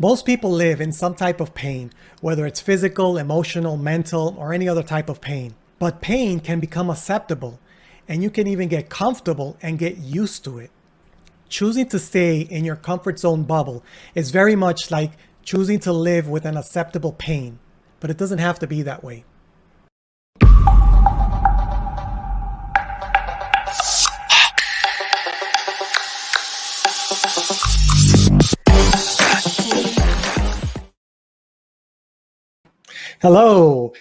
Most people live in some type of pain, whether it's physical, emotional, mental, or any other type of pain. But pain can become acceptable, and you can even get comfortable and get used to it. Choosing to stay in your comfort zone bubble is very much like choosing to live with an acceptable pain, but it doesn't have to be that way. Hello,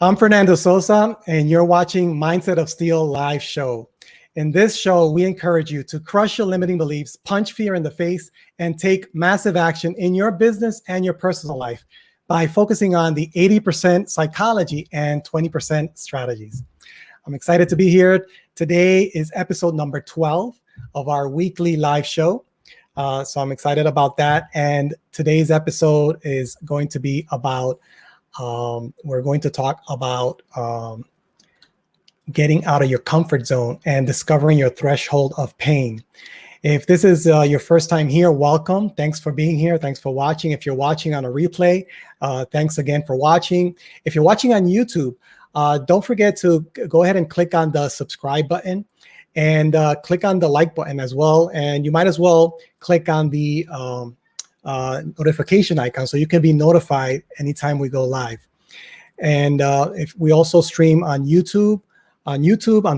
I'm Fernando Sosa, and you're watching Mindset of Steel live show. In this show, we encourage you to crush your limiting beliefs, punch fear in the face, and take massive action in your business and your personal life by focusing on the 80% psychology and 20% strategies. I'm excited to be here. Today is episode number 12 of our weekly live show. So I'm excited about that. And today's episode is going to be about we're going to talk about getting out of your comfort zone and discovering your threshold of pain. If this is your first time here, welcome. Thanks for being here. Thanks for watching. If you're watching on a replay, thanks again for watching. If you're watching on YouTube, don't forget to go ahead and click on the subscribe button and click on the like button as well. And you might as well click on the notification icon so you can be notified anytime we go live. And if we also stream on YouTube, on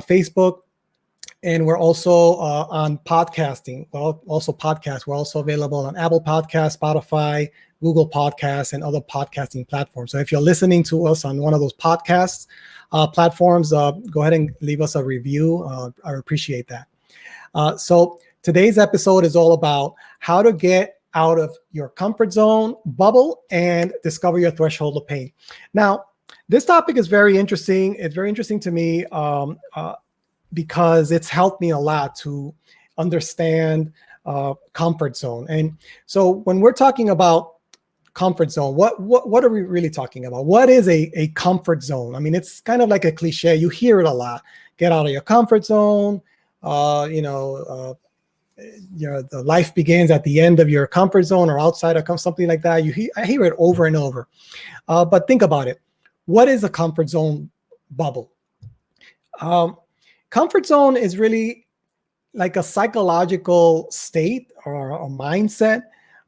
Facebook, and we're also on podcasting. Well, also podcasts. We're also available on Apple Podcasts, Spotify, Google Podcasts, and other podcasting platforms. So if you're listening to us on one of those podcasts platforms, go ahead and leave us a review. I appreciate that. So today's episode is all about how to get out of your comfort zone bubble and discover your threshold of pain. Now, this topic is very interesting. It's very interesting to me because it's helped me a lot to understand comfort zone. And so when we're talking about comfort zone, what are we really talking about? What is a comfort zone? I mean, it's kind of like a cliche. You hear it a lot. Get out of your comfort zone. The life begins at the end of your comfort zone or outside of something like that. I hear it over and over. But think about it. What is a comfort zone bubble? Comfort zone is really like a psychological state or a mindset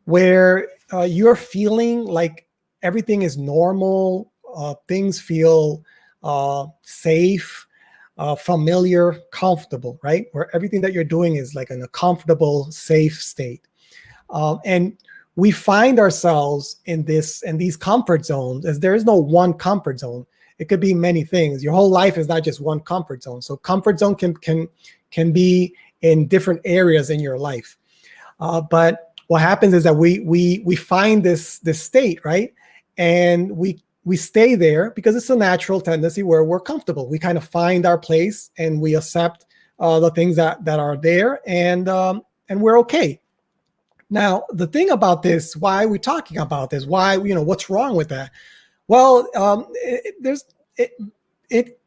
where you're feeling like everything is normal. Things feel safe. Familiar, comfortable, right? Where everything that you're doing is like in a comfortable, safe state. And we find ourselves in these comfort zones, as there is no one comfort zone. It could be many things. Your whole life is not just one comfort zone. So comfort zone can be in different areas in your life. But what happens is that we find this state, right? And we stay there because it's a natural tendency where we're comfortable. We kind of find our place and we accept the things that are there, and we're okay. Now, the thing about this, why are we talking about this? Why, what's wrong with that? Well, there's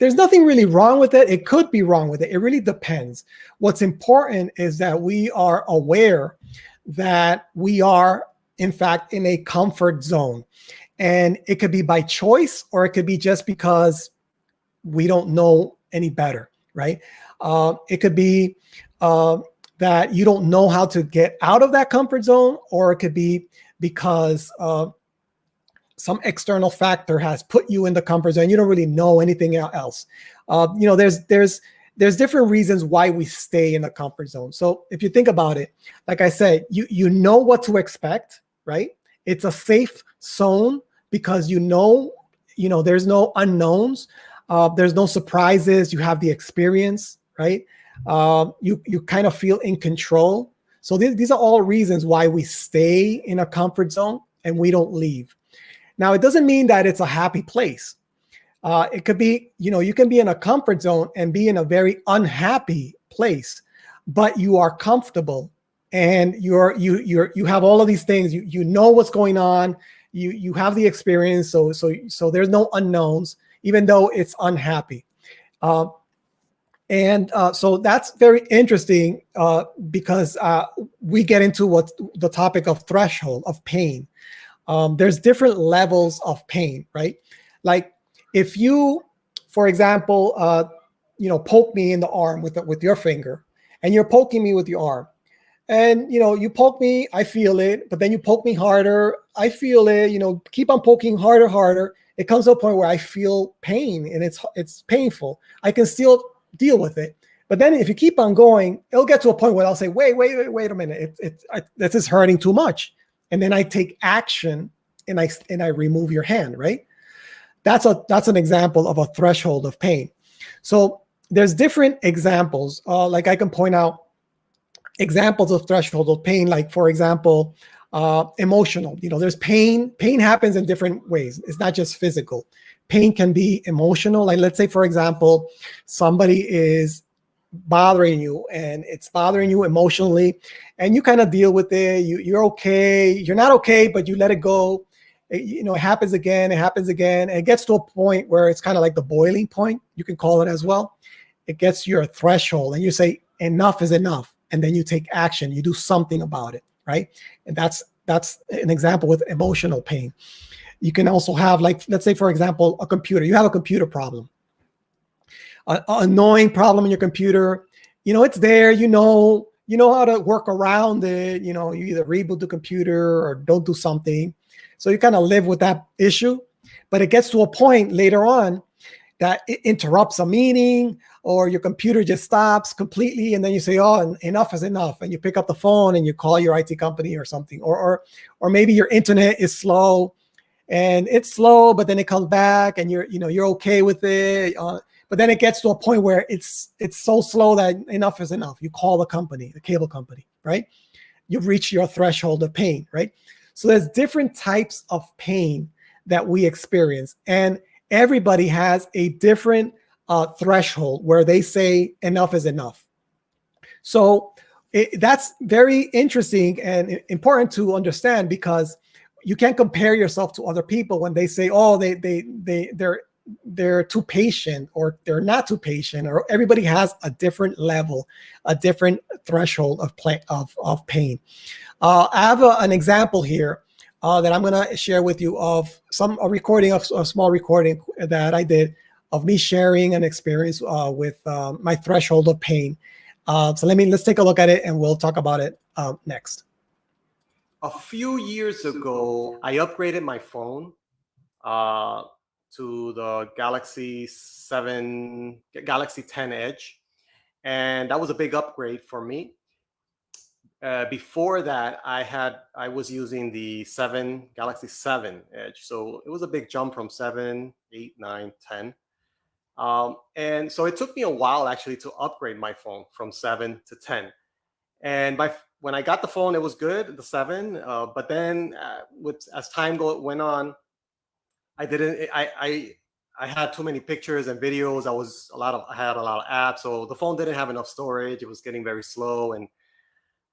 nothing really wrong with it. It could be wrong with it. It really depends. What's important is that we are aware that we are, in fact, in a comfort zone. And it could be by choice, or it could be just because we don't know any better, right? It could be that you don't know how to get out of that comfort zone, or it could be because some external factor has put you in the comfort zone. You don't really know anything else. There's different reasons why we stay in the comfort zone. So if you think about it, like I said, you know what to expect, right? It's a safe zone because there's no unknowns, there's no surprises. You have the experience, right? You kind of feel in control. So these are all reasons why we stay in a comfort zone and we don't leave. Now, it doesn't mean that it's a happy place. It could be, you can be in a comfort zone and be in a very unhappy place, but you are comfortable. And you have all of these things. You know what's going on. You have the experience. So there's no unknowns, even though it's unhappy. And so that's very interesting because we get into what the topic of threshold of pain. There's different levels of pain, right? Like if you, for example, poke me in the arm with your finger, and you're poking me with your arm, and you poke me, I feel it, but then you poke me harder, I feel it. Keep on poking harder. It comes to a point where I feel pain, and it's painful. I can still deal with it, but then if you keep on going, it'll get to a point where I'll say, wait a minute, this is hurting too much, and then I take action, and I remove your hand, right? That's an example of a threshold of pain. So there's different examples. Like I can point out examples of threshold of pain, like for example, emotional. There's pain. Pain happens in different ways. It's not just physical. Pain can be emotional. Like let's say, for example, somebody is bothering you, and it's bothering you emotionally, and you kind of deal with it. You're okay. You're not okay, but you let it go. It happens again. It happens again. And it gets to a point where it's kind of like the boiling point. You can call it as well. It gets your threshold, and you say, enough is enough. And then you take action. You do something about it, right? And that's an example with emotional pain. You can also have, like, let's say, for example, a computer. You have a computer problem, an annoying problem in your computer. It's there. You know how to work around it. You either reboot the computer or don't do something. So you kind of live with that issue. But it gets to a point later on that it interrupts a meeting, or your computer just stops completely, and then you say, oh, enough is enough, and you pick up the phone and you call your IT company or something, or maybe your internet is slow, and it's slow, but then it comes back, and you're okay with it, but then it gets to a point where it's so slow that enough is enough. You call the cable company, right? You've reached your threshold of pain, right? So there's different types of pain that we experience, and everybody has a different threshold where they say enough is enough. So that's very interesting and important to understand, because you can't compare yourself to other people when they say, oh, they're too patient, or they're not too patient, or everybody has a different level, a different threshold of pain. I have an example here that I'm going to share with you of a small recording that I did of me sharing an experience with my threshold of pain. So let's take a look at it, and we'll talk about it next. A few years ago, I upgraded my phone to the Galaxy 10 Edge, and that was a big upgrade for me. Before that, I was using the Galaxy 7 Edge, so it was a big jump from 7, 8, 9, 10. And so it took me a while actually to upgrade my phone from 7 to 10. And when I got the phone, it was good, the 7. But then as time went on, I had too many pictures and videos. I had a lot of apps, so the phone didn't have enough storage. It was getting very slow,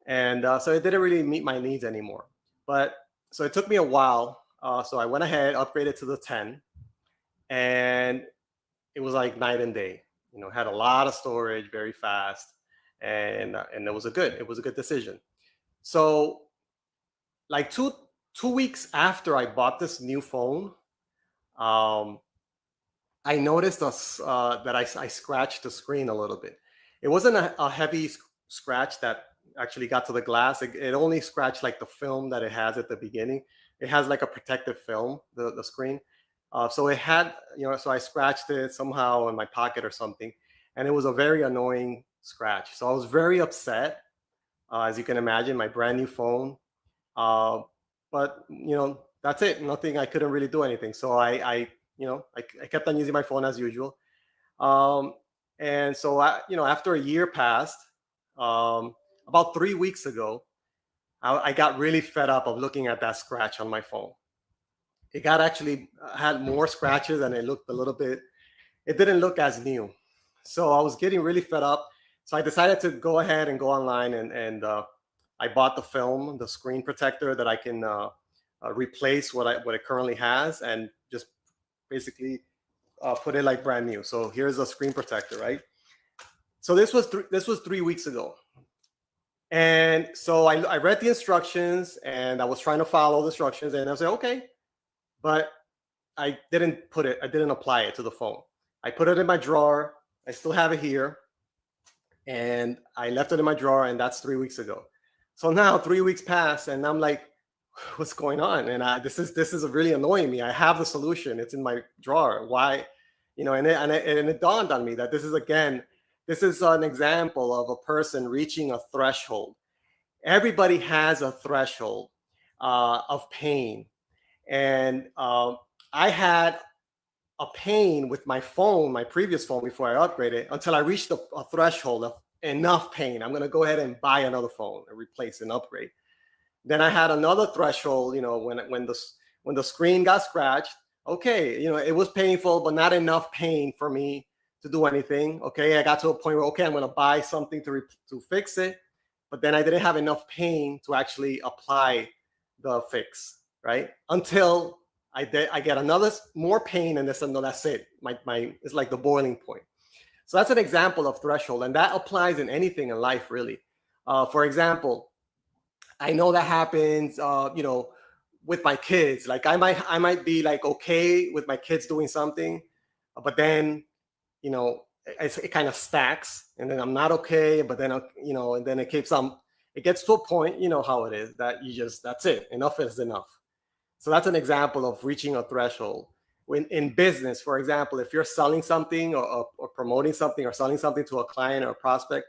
and so it didn't really meet my needs anymore. But so it took me a while. So I went ahead, upgraded to the 10, and it was like night and day. Had a lot of storage, very fast, and it was a good decision. So like two weeks after I bought this new phone, I noticed that I scratched the screen a little bit. It wasn't a heavy scratch that actually got to the glass. It only scratched like the film that it has at the beginning. It has like a protective film, the screen. So it had, so I scratched it somehow in my pocket or something, and it was a very annoying scratch. So I was very upset, as you can imagine, my brand new phone. But that's it. Nothing. I couldn't really do anything. So I kept on using my phone as usual. And so after a year passed, about 3 weeks ago, I got really fed up of looking at that scratch on my phone. It had more scratches, and it looked a little bit. It didn't look as new. So I was getting really fed up. So I decided to go ahead and go online, and I bought the screen protector that I can replace what it currently has, and just basically put it like brand new. So here's a screen protector, right? So this was 3 weeks ago. And so I read the instructions and I was trying to follow the instructions, and I was like, okay, but I didn't apply it to the phone. I put it in my drawer. I still have it here, and I left it in my drawer, and that's 3 weeks ago. So now 3 weeks pass, and I'm like, what's going on? And this is really annoying me. I have the solution. It's in my drawer. Why? And it dawned on me that this is an example of a person reaching a threshold. Everybody has a threshold of pain. And I had a pain with my phone, my previous phone, before I upgraded, until I reached a threshold of enough pain. I'm going to go ahead and buy another phone and replace and upgrade. Then I had another threshold, when the screen got scratched. Okay, it was painful, but not enough pain for me to do anything. Okay, I got to a point where, okay, I'm going to buy something to fix it, but then I didn't have enough pain to actually apply the fix, right? Until I get another more pain, and that's it. It's like the boiling point. So that's an example of threshold, and that applies in anything in life, really. For example, I know that happens, with my kids. Like I might be like okay with my kids doing something, but then it kind of stacks, and then I'm not okay. But then and then it keeps on. It gets to a point, how it is, that that's it. Enough is enough. So that's an example of reaching a threshold. When in business, for example, if you're selling something or promoting something or selling something to a client or a prospect,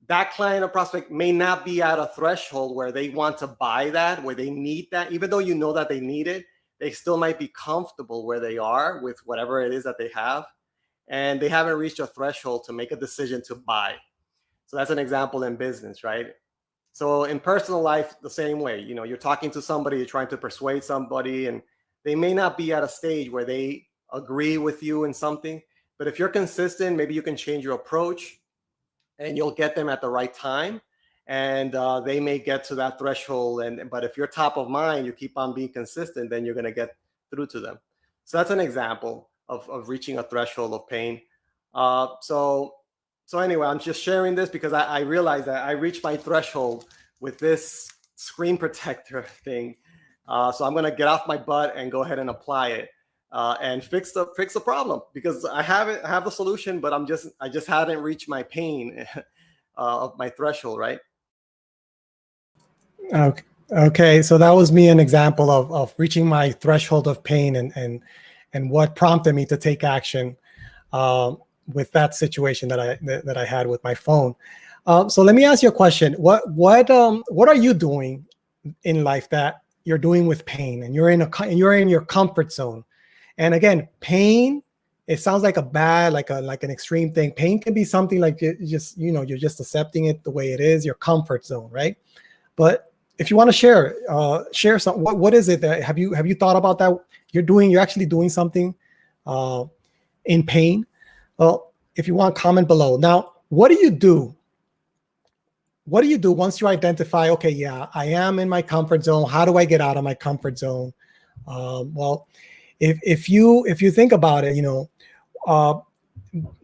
that client or prospect may not be at a threshold where they want to buy that, where they need that. Even though you know that they need it, they still might be comfortable where they are with whatever it is that they have. And they haven't reached a threshold to make a decision to buy. So that's an example in business, right? So in personal life, the same way, you're talking to somebody, you're trying to persuade somebody, and they may not be at a stage where they agree with you in something. But if you're consistent, maybe you can change your approach, and you'll get them at the right time. And they may get to that threshold. But if you're top of mind, you keep on being consistent, then you're going to get through to them. So that's an example of reaching a threshold of pain. So anyway, I'm just sharing this because I realized that I reached my threshold with this screen protector thing. So I'm going to get off my butt and go ahead and apply it and fix the problem, because I have the solution, but I just hadn't reached my pain of my threshold, right? Okay. So that was me, an example of reaching my threshold of pain and what prompted me to take action with that situation that I had with my phone. So let me ask you a question. What are you doing in life that you're doing with pain, and you're in your comfort zone? And again, pain, it sounds like like an extreme thing. Pain can be something like you're just accepting it the way it is, your comfort zone, right? But if you want to share something, what is it that have you thought about that? You're actually doing something in pain. Well, if you want, comment below. Now, what do you do? What do you do once you identify, okay, yeah, I am in my comfort zone. How do I get out of my comfort zone? Well, if you think about it,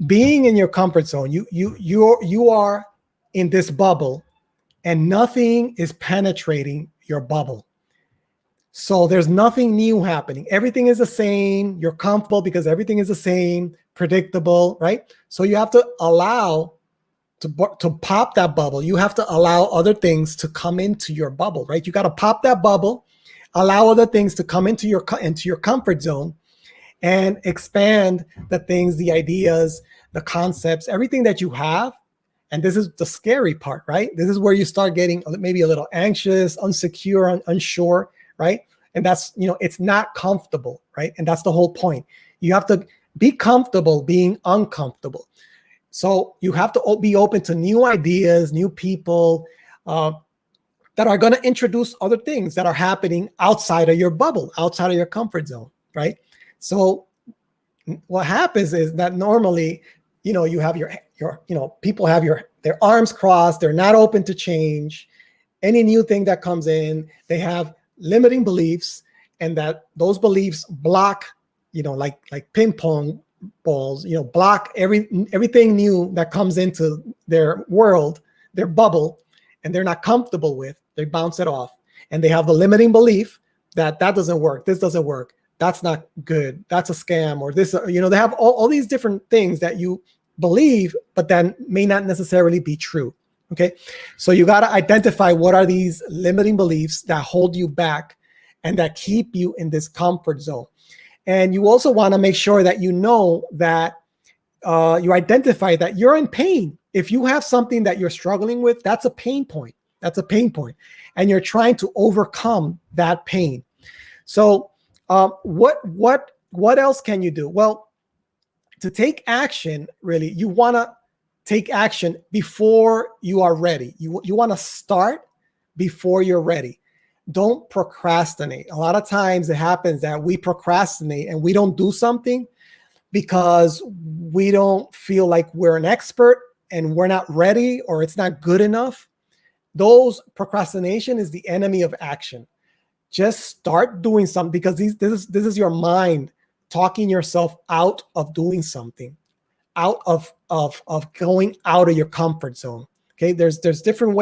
being in your comfort zone, you are in this bubble, and nothing is penetrating your bubble. So there's nothing new happening. Everything is the same. You're comfortable because everything is the same, predictable, right? So you have to allow to pop that bubble. You have to allow other things to come into your bubble, right? You got to pop that bubble, allow other things to come into your comfort zone, and expand the things, the ideas, the concepts, everything that you have. And this is the scary part, right? This is where you start getting maybe a little anxious, unsecure, unsure, right? And that's, it's not comfortable, right? And that's the whole point. You have to be comfortable being uncomfortable. So you have to be open to new ideas, new people that are going to introduce other things that are happening outside of your bubble, outside of your comfort zone, right? So what happens is that normally, you have your people have their arms crossed. They're not open to change. Any new thing that comes in, they have limiting beliefs, and that those beliefs block, like ping pong balls, block everything new that comes into their world, their bubble, and they're not comfortable with. They bounce it off, and they have the limiting belief that doesn't work, this doesn't work, that's not good, that's a scam, or this. They have all these different things that you believe, but then may not necessarily be true. Okay, so you got to identify what are these limiting beliefs that hold you back and that keep you in this comfort zone. And you also want to make sure that that you identify that you're in pain. If you have something that you're struggling with, that's a pain point. That's a pain point, and you're trying to overcome that pain. So, what else can you do? Well, to take action, really, you want to take action before you are ready. You want to start before you're ready. Don't procrastinate. A lot of times it happens that we procrastinate and we don't do something because we don't feel like we're an expert and we're not ready, or it's not good enough. Procrastination is the enemy of action. Just start doing something, because this is your mind talking yourself out of doing something, out of going out of your comfort zone. Okay, there's different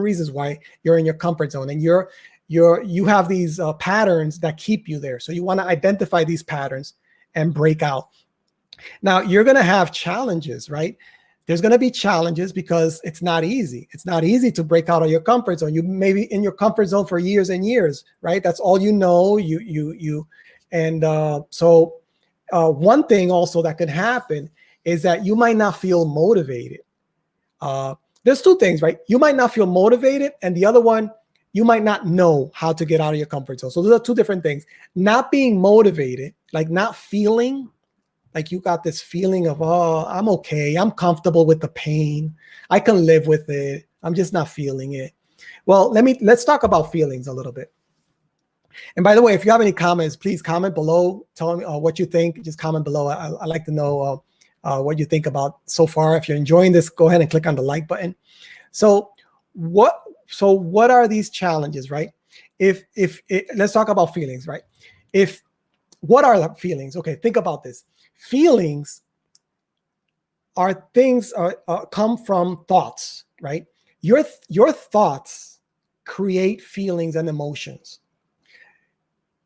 reasons why you're in your comfort zone, and you have these patterns that keep you there. So you want to identify these patterns and break out. Now, you're going to have challenges, right? There's going to be challenges because it's not easy. It's not easy to break out of your comfort zone. You may be in your comfort zone for years and years, right? That's all you know. So one thing also that could happen is that you might not feel motivated. There's two things, right? You might not feel motivated, and the other one, you might not know how to get out of your comfort zone. So those are two different things. Not being motivated, like not feeling like you got this feeling of, oh, I'm okay, I'm comfortable with the pain, I can live with it, I'm just not feeling it. Well, let's talk about feelings a little bit. And by the way, if you have any comments, please comment below. Tell me what you think. Just comment below. I like to know what you think about so far. If you're enjoying this, go ahead and click on the like button. So what are these challenges, right? Let's talk about feelings, right? What are the feelings? Okay, think about this. Feelings are things come from thoughts, right? Your thoughts create feelings and emotions.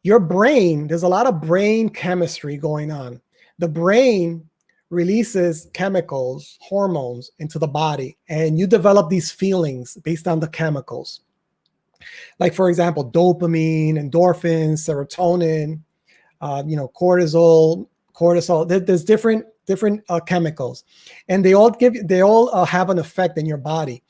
Your brain, there's a lot of brain chemistry going on. The brain releases chemicals, hormones into the body, and you develop these feelings based on the chemicals. Like, for example, dopamine, endorphins, serotonin, cortisol. There's different chemicals, and they all have an effect in your body.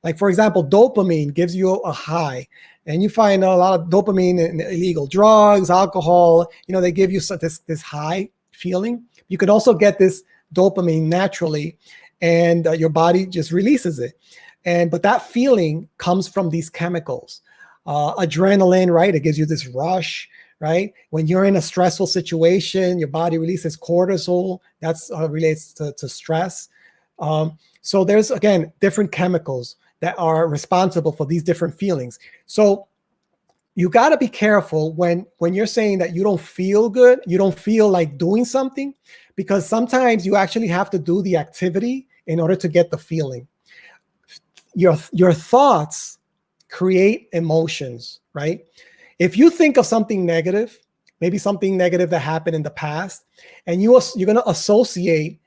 Like, for example, dopamine gives you a high, and you find a lot of dopamine in illegal drugs, alcohol. They give you this high feeling. You could also get this dopamine naturally, and your body just releases it. But that feeling comes from these chemicals. Adrenaline, right? It gives you this rush, right? When you're in a stressful situation, your body releases cortisol. That's relates to stress. So there's, again, different chemicals that are responsible for these different feelings. So you got to be careful when you're saying that you don't feel good, you don't feel like doing something, because sometimes you actually have to do the activity in order to get the feeling. Your thoughts create emotions, right? If you think of something negative, maybe something negative that happened in the past, and you're going to associate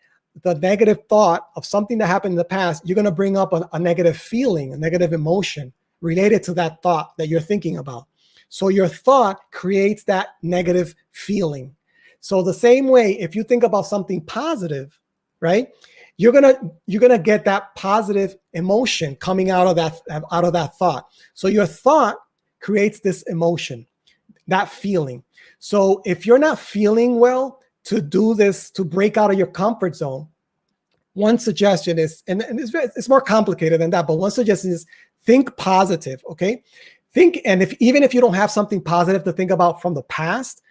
the negative thought of something that happened in the past, you're going to bring up a negative feeling, a negative emotion related to that thought that you're thinking about. So your thought creates that negative feeling. So the same way, if you think about something positive, right, you're gonna get that positive emotion coming out of that thought. So your thought creates this emotion, that feeling. So if you're not feeling well, to do this, to break out of your comfort zone, one suggestion is, and it's more complicated than that, but one suggestion is think positive, okay? And even if you don't have something positive to think about from the past,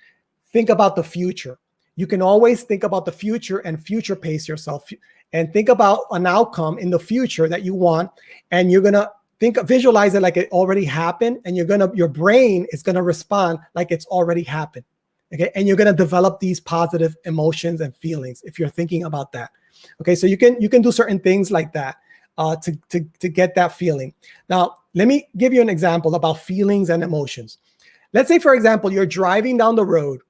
think about the future. You can always think about the future and future pace yourself and think about an outcome in the future that you want, and you're gonna visualize it like it already happened, and your brain is gonna respond like it's already happened. Okay, and you're going to develop these positive emotions and feelings if you're thinking about that. Okay, so you can do certain things like that to get that feeling. Now, let me give you an example about feelings and emotions. Let's say, for example, you're driving down the road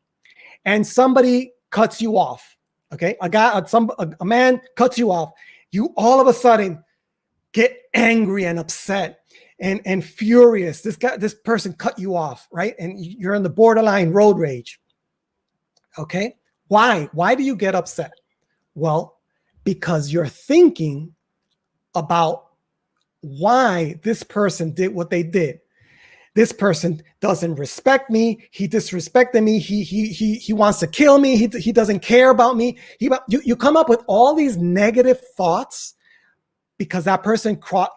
and somebody cuts you off. Okay, a man cuts you off. You all of a sudden get angry and upset and furious. This person cut you off, right? And you're in the borderline road rage. Okay, why? Why do you get upset? Well, because you're thinking about why this person did what they did. This person doesn't respect me. He disrespected me. He wants to kill me. He doesn't care about me. You come up with all these negative thoughts because that person cut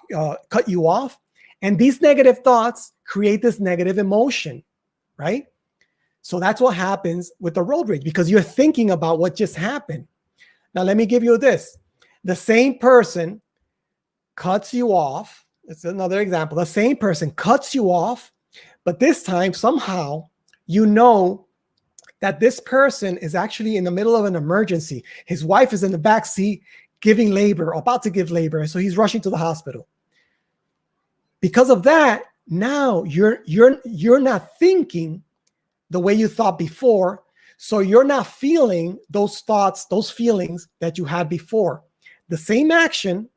you off. And these negative thoughts create this negative emotion, right? So that's what happens with the road rage because you're thinking about what just happened. Now, let me give you this. The same person cuts you off. It's another example. The same person cuts you off, but this time somehow you know that this person is actually in the middle of an emergency. His wife is in the back seat giving labor, about to give labor, so he's rushing to the hospital. Because of that, now you're not thinking the way you thought before, so you're not feeling those thoughts, those feelings that you had before. The same action,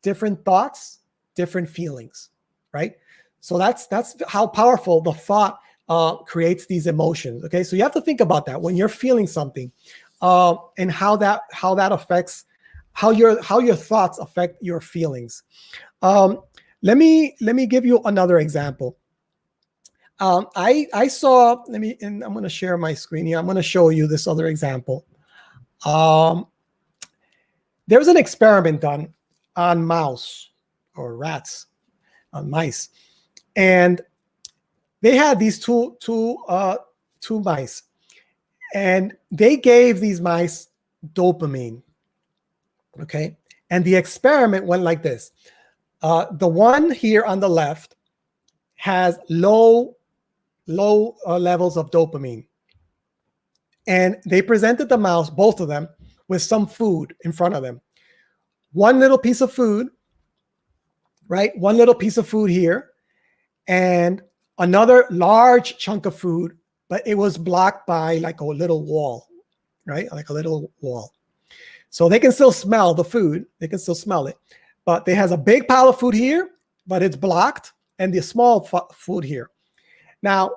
different thoughts, different feelings, right? So that's how powerful the thought creates these emotions. Okay, so you have to think about that when you're feeling something, and how that affects how your thoughts affect your feelings. Let me give you another example. I saw. And I'm going to share my screen here. I'm going to show you this other example. There was an experiment done on mouse or rats, on mice, and they had these two mice, and they gave these mice dopamine. Okay, and the experiment went like this: the one here on the left has low levels of dopamine, and they presented the mouse, both of them, with some food in front of them. One little piece of food, right? One little piece of food here, and another large chunk of food, but it was blocked by like a little wall, right? Like a little wall. So they can still smell the food. They can still smell it, but there has a big pile of food here, but it's blocked, and the small food here. So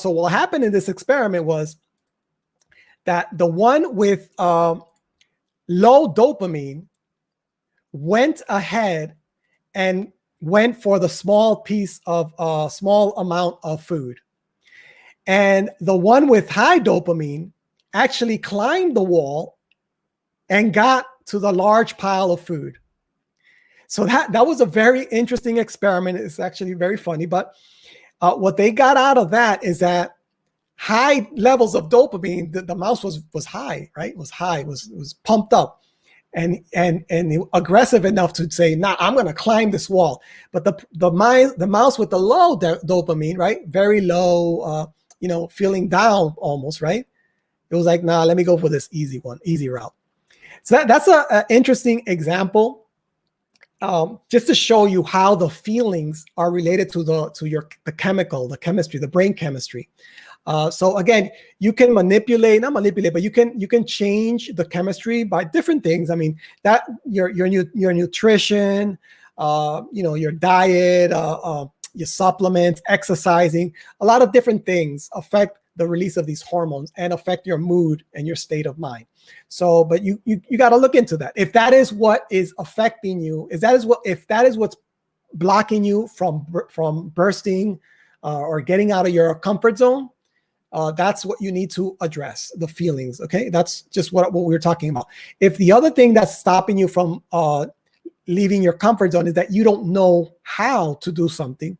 what happened in this experiment was that the one with low dopamine went ahead and went for the small amount of food. And the one with high dopamine actually climbed the wall and got to the large pile of food. So that was a very interesting experiment. It's actually very funny, but what they got out of that is that high levels of dopamine, the mouse was high, right? Was pumped up and aggressive enough to say, nah, I'm going to climb this wall. But the mouse with the low dopamine, right? Very low, feeling down almost, right? It was like, nah, let me go for this easy route. So that's an interesting example. Just to show you how the feelings are related to the chemistry, the brain chemistry. So again, you can not manipulate, but you can change the chemistry by different things. I mean, that your nutrition, your diet, your supplements, exercising, a lot of different things affect the release of these hormones and affect your mood and your state of mind. So, but you got to look into that. If that is what is affecting you, if that is what's blocking you from bursting or getting out of your comfort zone, that's what you need to address, the feelings. Okay, that's just what we were talking about. If the other thing that's stopping you from leaving your comfort zone is that you don't know how to do something,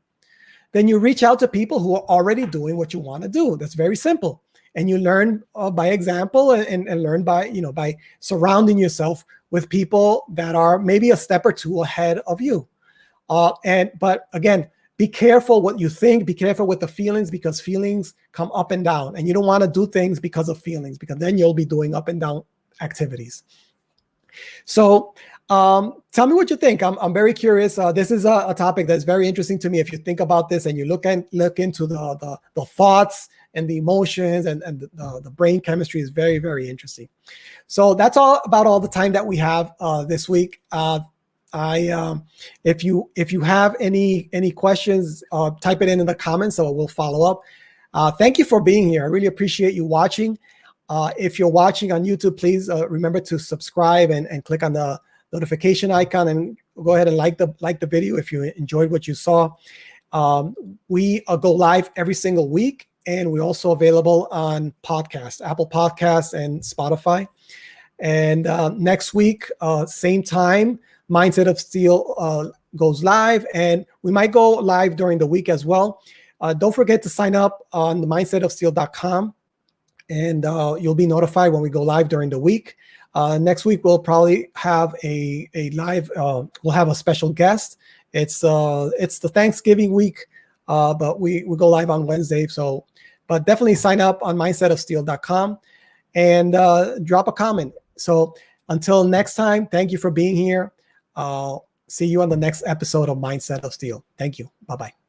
then you reach out to people who are already doing what you want to do. That's very simple. And you learn by example and learn by surrounding yourself with people that are maybe a step or two ahead of you. But again, be careful what you think, be careful with the feelings, because feelings come up and down, and you don't want to do things because of feelings, because then you'll be doing up and down activities. So tell me what you think. I'm very curious. This is a topic that's very interesting to me. If you think about this and you look into the thoughts and the emotions and the brain chemistry, is very, very interesting. So that's all the time that we have this week. If you have any questions, type it in the comments, so we'll follow up. Thank you for being here. I really appreciate you watching. If you're watching on YouTube, please remember to subscribe and click on the notification icon, and go ahead and like the video if you enjoyed what you saw. We go live every single week, and we're also available on podcasts, Apple Podcasts and Spotify. And next week, same time, Mindset of Steel goes live, and we might go live during the week as well. Don't forget to sign up on the mindsetofsteel.com. and you'll be notified when we go live during the week. Next week, we'll probably have a live, we'll have a special guest. It's the Thanksgiving week, but we go live on Wednesday. So, but definitely sign up on mindsetofsteel.com and drop a comment. So until next time, thank you for being here. See you on the next episode of Mindset of Steel. Thank you. Bye-bye.